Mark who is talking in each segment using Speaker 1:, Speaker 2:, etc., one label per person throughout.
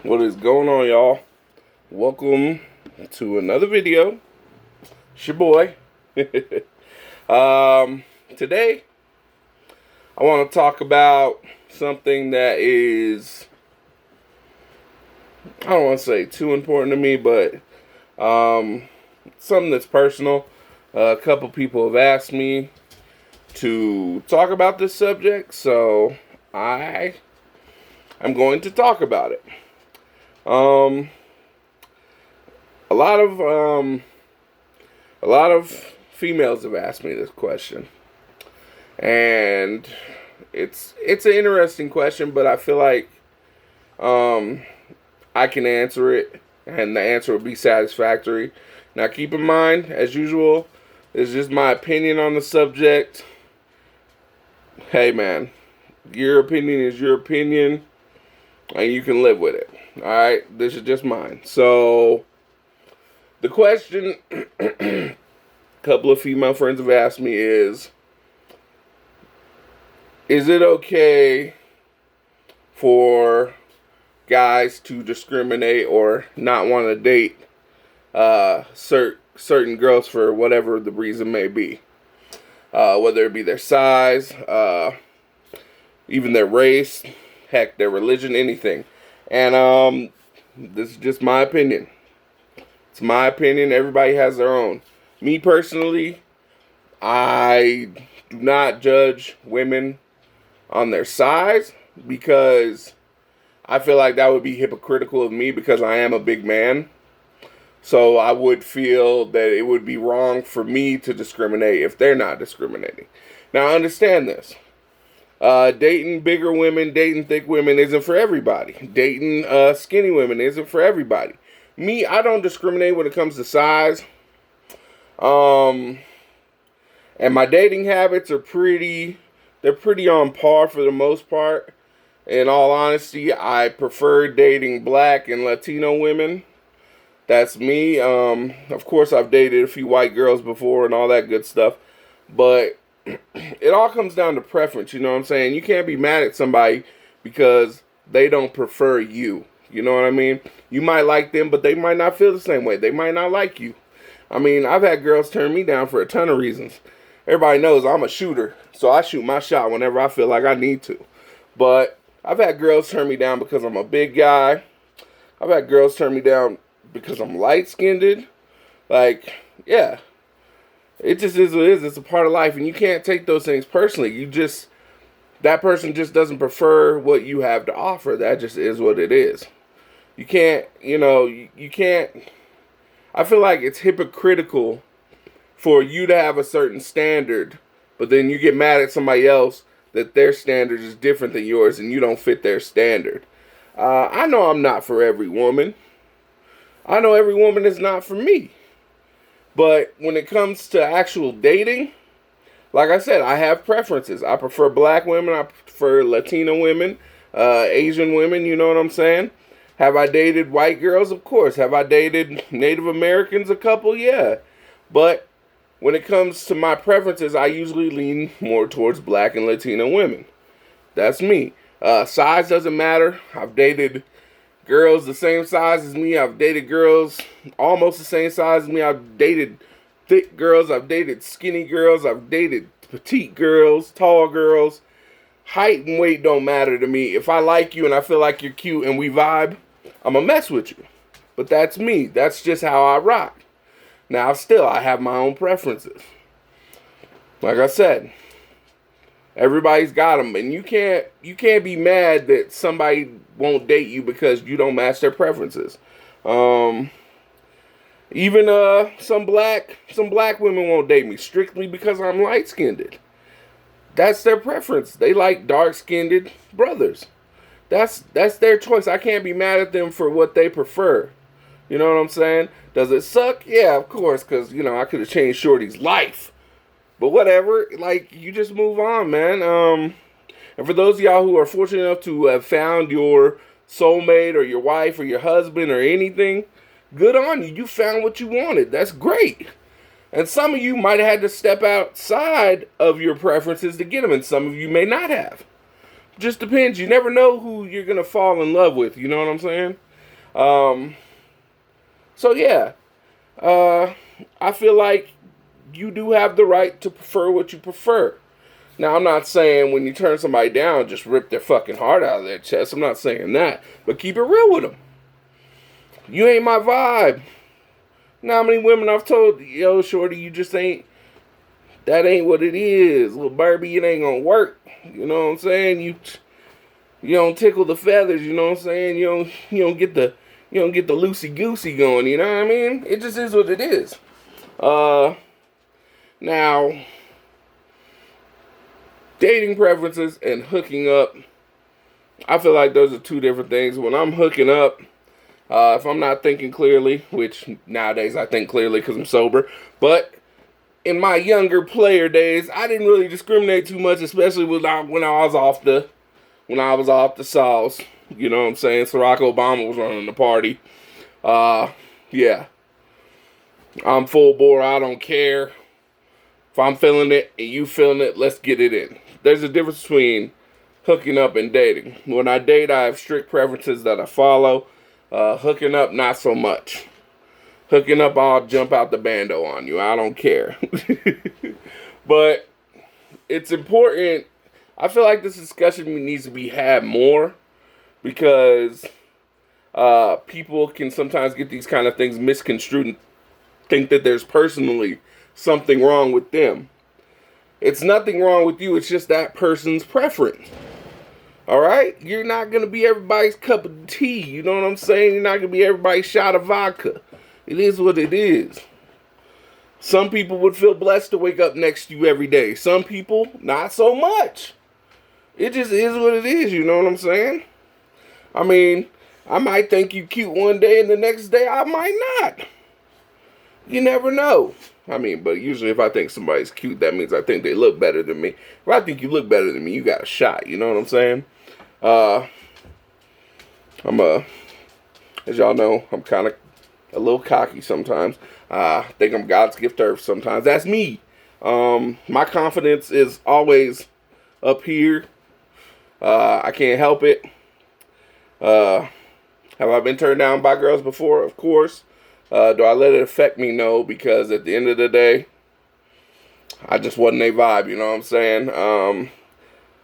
Speaker 1: What is going on, y'all? Welcome to another video. It's your boy. Today I want to talk about something that is, I don't want to say too important to me, but something that's personal. A couple people have asked me to talk about this subject, so I'm going to talk about it. A lot of females have asked me this question, and it's an interesting question, but I feel like I can answer it, and the answer will be satisfactory. Now, keep in mind, as usual, it's just my opinion on the subject. Hey, man, your opinion is your opinion, and you can live with it. All right, this is just mine. So, the question a couple of female friends have asked me is it okay for guys to discriminate or not want to date certain girls for whatever the reason may be? Whether it be their size, even their race, heck, their religion, anything. And this is just my opinion. It's my opinion. Everybody has their own. Me personally, I do not judge women on their size because I feel like that would be hypocritical of me because I am a big man. So I would feel that it would be wrong for me to discriminate if they're not discriminating. Now, understand this. Dating bigger women, dating thick women isn't for everybody. Dating skinny women isn't for everybody. Me, I don't discriminate when it comes to size. And my dating habits are they're pretty on par for the most part. In all honesty, I prefer dating black and Latino women. That's me. Of course, I've dated a few white girls before and all that good stuff. But it all comes down to preference, you know what I'm saying? You can't be mad at somebody because they don't prefer you. You know what I mean? You might like them, but they might not feel the same way. They might not like you. I mean, I've had girls turn me down for a ton of reasons. Everybody knows I'm a shooter, so I shoot my shot whenever I feel like I need to. But I've had girls turn me down because I'm a big guy. I've had girls turn me down because I'm light-skinned. Like, yeah. It just is what it is. It's a part of life, and you can't take those things personally. That person just doesn't prefer what you have to offer. That just is what it is. You can't, you can't. I feel like it's hypocritical for you to have a certain standard, but then you get mad at somebody else that their standard is different than yours and you don't fit their standard. I know I'm not for every woman. I know every woman is not for me. But when it comes to actual dating, like I said, I have preferences. I prefer black women. I prefer Latino women, Asian women, you know what I'm saying? Have I dated white girls? Of course. Have I dated Native Americans a couple? Yeah. But when it comes to my preferences, I usually lean more towards black and Latino women. That's me. Size doesn't matter. I've dated girls the same size as me. I've dated girls almost the same size as me. I've dated thick girls. I've dated skinny girls. I've dated petite girls, tall girls. Height and weight don't matter to me. If I like you and I feel like you're cute and we vibe, I'm going to mess with you. But that's me. That's just how I rock. Now, still, I have my own preferences. Like I said, everybody's got them, and you can't be mad that somebody won't date you because you don't match their preferences. Even some black women won't date me strictly because I'm light skinned. That's their preference. They like dark skinned brothers. That's their choice. I can't be mad at them for what they prefer. You know what I'm saying? Does it suck? Yeah, of course, because I could have changed Shorty's life. But whatever, like, you just move on, man. And for those of y'all who are fortunate enough to have found your soulmate or your wife or your husband or anything, good on you. You found what you wanted. That's great. And some of you might have had to step outside of your preferences to get them, and some of you may not have. Just depends. You never know who you're going to fall in love with. You know what I'm saying? So yeah, I feel like you do have the right to prefer what you prefer. Now, I'm not saying when you turn somebody down, just rip their fucking heart out of their chest. I'm not saying that. But keep it real with them. You ain't my vibe. Now, how many women I've told, yo, shorty, you just ain't, that ain't what it is. Little Barbie, it ain't gonna work. You know what I'm saying? You don't tickle the feathers, you know what I'm saying? You don't get the loosey goosey going, you know what I mean? It just is what it is. Now, dating preferences and hooking up, I feel like those are two different things. When I'm hooking up, if I'm not thinking clearly, which nowadays I think clearly because I'm sober, but in my younger player days, I didn't really discriminate too much, especially when I was off the sauce. You know what I'm saying? Barack Obama was running the party. Yeah. I'm full bore. I don't care. If I'm feeling it and you feeling it, let's get it in. There's a difference between hooking up and dating. When I date, I have strict preferences that I follow. Hooking up, not so much. Hooking up, I'll jump out the bando on you. I don't care. But it's important. I feel like this discussion needs to be had more because people can sometimes get these kind of things misconstrued and think that there's personally something wrong with them. It's nothing wrong with you. It's just that person's preference. All right? You're not going to be everybody's cup of tea. You know what I'm saying? You're not going to be everybody's shot of vodka. It is what it is. Some people would feel blessed to wake up next to you every day. Some people, not so much. It just is what it is. You know what I'm saying? I mean, I might think you cute one day and the next day I might not. You never know. I mean, but usually if I think somebody's cute, that means I think they look better than me. If I think you look better than me, you got a shot. You know what I'm saying? As y'all know, I'm kind of a little cocky sometimes. I think I'm God's gift to earth sometimes. That's me. My confidence is always up here. I can't help it. Have I been turned down by girls before? Of course. Do I let it affect me? No, because at the end of the day, I just wasn't a vibe, you know what I'm saying?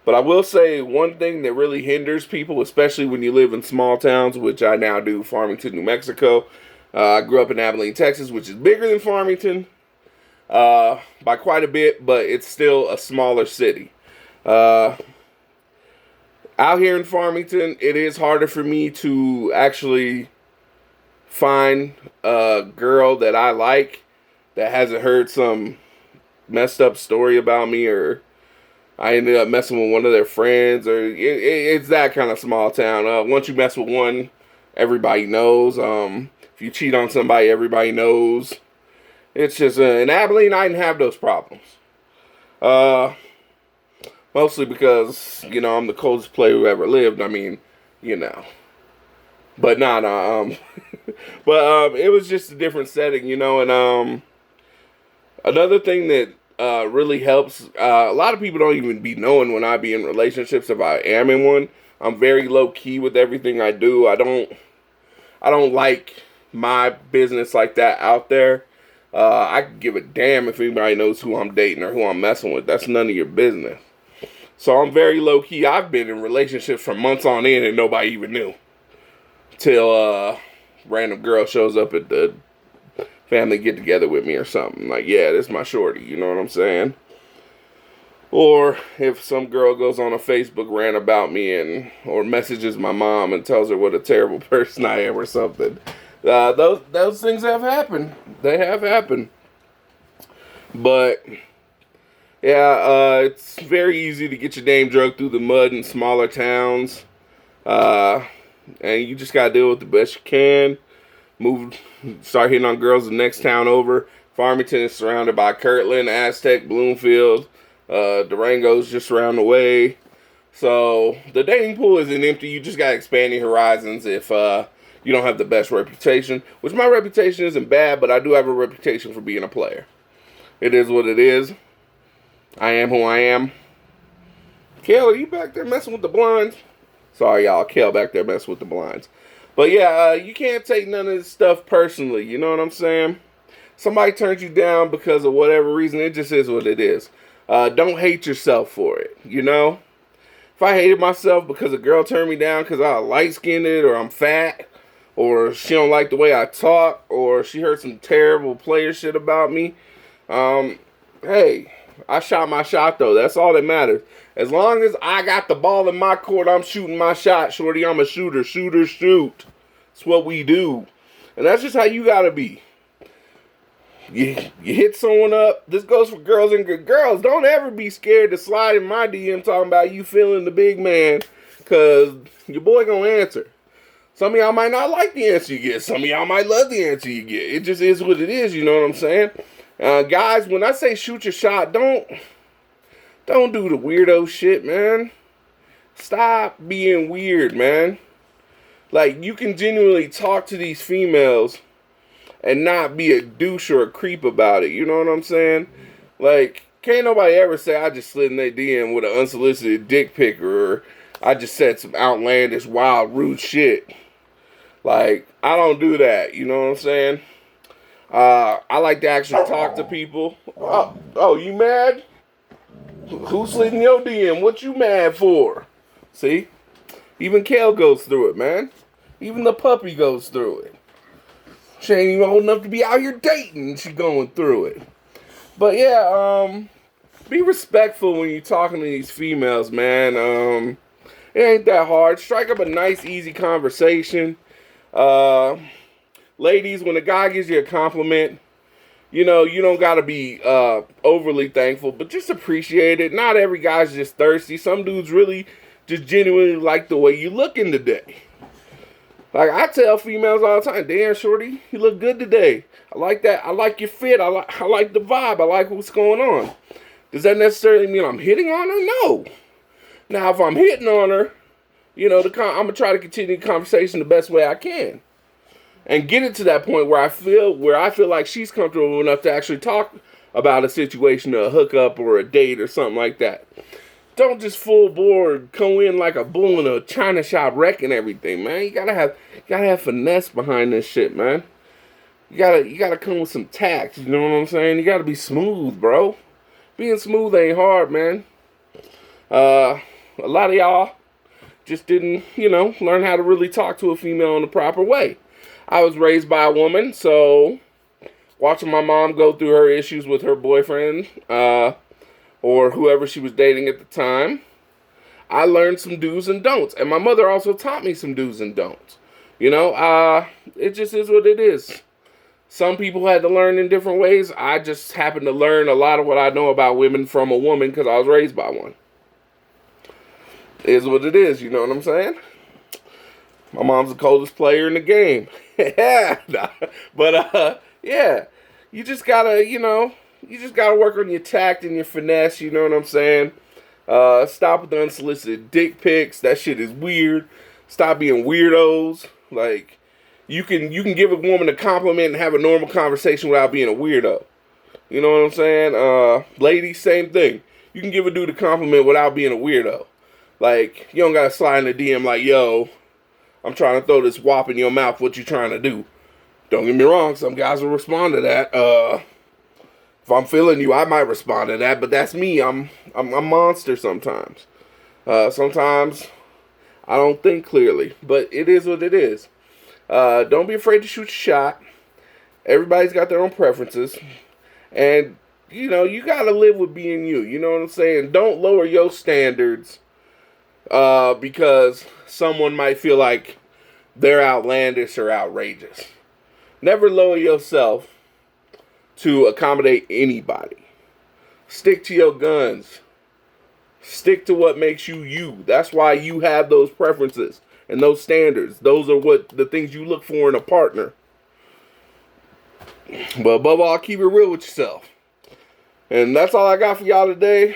Speaker 1: But I will say one thing that really hinders people, especially when you live in small towns, which I now do, Farmington, New Mexico. I grew up in Abilene, Texas, which is bigger than Farmington by quite a bit, but it's still a smaller city. Out here in Farmington, it is harder for me to actually find a girl that I like that hasn't heard some messed up story about me, or I ended up messing with one of their friends, or it's that kind of small town. Once you mess with one, everybody knows. If you cheat on somebody, everybody knows. It's just in Abilene, I didn't have those problems. Mostly because, you know, I'm the coldest player who ever lived. I mean, you know. But but it was just a different setting, you know. And another thing that really helps, a lot of people don't even be knowing when I be in relationships if I am in one. I'm very low key with everything I do. I don't like my business like that out there. I could give a damn if anybody knows who I'm dating or who I'm messing with. That's none of your business. So I'm very low key. I've been in relationships for months on end and nobody even knew. Till random girl shows up at the family get together with me or something. Like, yeah, this is my shorty. You know what I'm saying? Or if some girl goes on a Facebook rant about me or messages my mom and tells her what a terrible person I am or something. Those things have happened. They have happened. But yeah, it's very easy to get your name dragged through the mud in smaller towns. And you just gotta deal with the best you can. Start hitting on girls the next town over. Farmington is surrounded by Kirtland, Aztec, Bloomfield. Durango's just around the way. So the dating pool isn't empty. You just gotta expand your horizons if you don't have the best reputation. Which my reputation isn't bad, but I do have a reputation for being a player. It is what it is. I am who I am. Kale, are you back there messing with the blinds? Sorry, y'all. Kale back there messing with the blinds. But yeah, you can't take none of this stuff personally. You know what I'm saying? Somebody turns you down because of whatever reason. It just is what it is. Don't hate yourself for it. You know? If I hated myself because a girl turned me down because I was light-skinned or I'm fat or she don't like the way I talk or she heard some terrible player shit about me, hey, I shot my shot though. That's all that matters. As long as I got the ball in my court, I'm shooting my shot, shorty. I'm a shooter. Shooter, shoot. That's what we do. And that's just how you gotta be. You hit someone up. This goes for girls and good girls. Don't ever be scared to slide in my DM talking about you feeling the big man, because your boy gonna answer. Some of y'all might not like the answer you get. Some of y'all might love the answer you get. It just is what it is, you know what I'm saying? Guys, when I say shoot your shot, don't do the weirdo shit, man. Stop being weird, man. Like, you can genuinely talk to these females and not be a douche or a creep about it. You know what I'm saying? Like, can't nobody ever say I just slid in their DM with an unsolicited dick pic or I just said some outlandish, wild, rude shit. Like, I don't do that. You know what I'm saying? I like to actually talk to people. Oh, you mad? Who slid in your DM? What you mad for? See? Even Kale goes through it, man. Even the puppy goes through it. She ain't even old enough to be out here dating. She going through it. But yeah, be respectful when you're talking to these females, man. It ain't that hard. Strike up a nice, easy conversation. Ladies, when a guy gives you a compliment, you know, you don't got to be overly thankful, but just appreciate it. Not every guy's just thirsty. Some dudes really just genuinely like the way you looking today. Like, I tell females all the time, damn, shorty, you look good today. I like that. I like your fit. I like the vibe. I like what's going on. Does that necessarily mean I'm hitting on her? No. Now, if I'm hitting on her, you know, I'm going to try to continue the conversation the best way I can. And get it to that point where I feel like she's comfortable enough to actually talk about a situation, a hookup or a date or something like that. Don't just full bore come in like a bull in a china shop wrecking everything, man. You gotta have finesse behind this shit, man. You gotta come with some tact, you know what I'm saying? You gotta be smooth, bro. Being smooth ain't hard, man. A lot of y'all just didn't, you know, learn how to really talk to a female in the proper way. I was raised by a woman, so watching my mom go through her issues with her boyfriend, or whoever she was dating at the time, I learned some do's and don'ts. And my mother also taught me some do's and don'ts. You know, it just is what it is. Some people had to learn in different ways. I just happened to learn a lot of what I know about women from a woman because I was raised by one. It is what it is, you know what I'm saying? My mom's the coldest player in the game. Yeah. But, yeah. You just gotta, you know, work on your tact and your finesse, you know what I'm saying? Stop with the unsolicited dick pics. That shit is weird. Stop being weirdos. Like, you can give a woman a compliment and have a normal conversation without being a weirdo. You know what I'm saying? Ladies, same thing. You can give a dude a compliment without being a weirdo. Like, you don't gotta slide in the DM like, yo, I'm trying to throw this wop in your mouth. What you trying to do? Don't get me wrong. Some guys will respond to that. If I'm feeling you, I might respond to that. But that's me. I'm a monster sometimes. Sometimes I don't think clearly. But it is what it is. Don't be afraid to shoot your shot. Everybody's got their own preferences. And, you know, you got to live with being you. You know what I'm saying? Don't lower your standards because someone might feel like they're outlandish or outrageous. Never lower yourself to accommodate anybody. Stick to your guns. Stick to what makes you you. That's why you have those preferences and those standards. Those are what the things you look for in a partner. But above all, keep it real with yourself. And that's all I got for y'all today.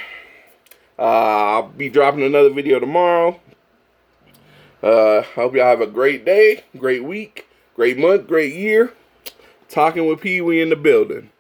Speaker 1: I'll be dropping another video tomorrow. Hope y'all have a great day, great week, great month, great year. Talking with Pee Wee in the building.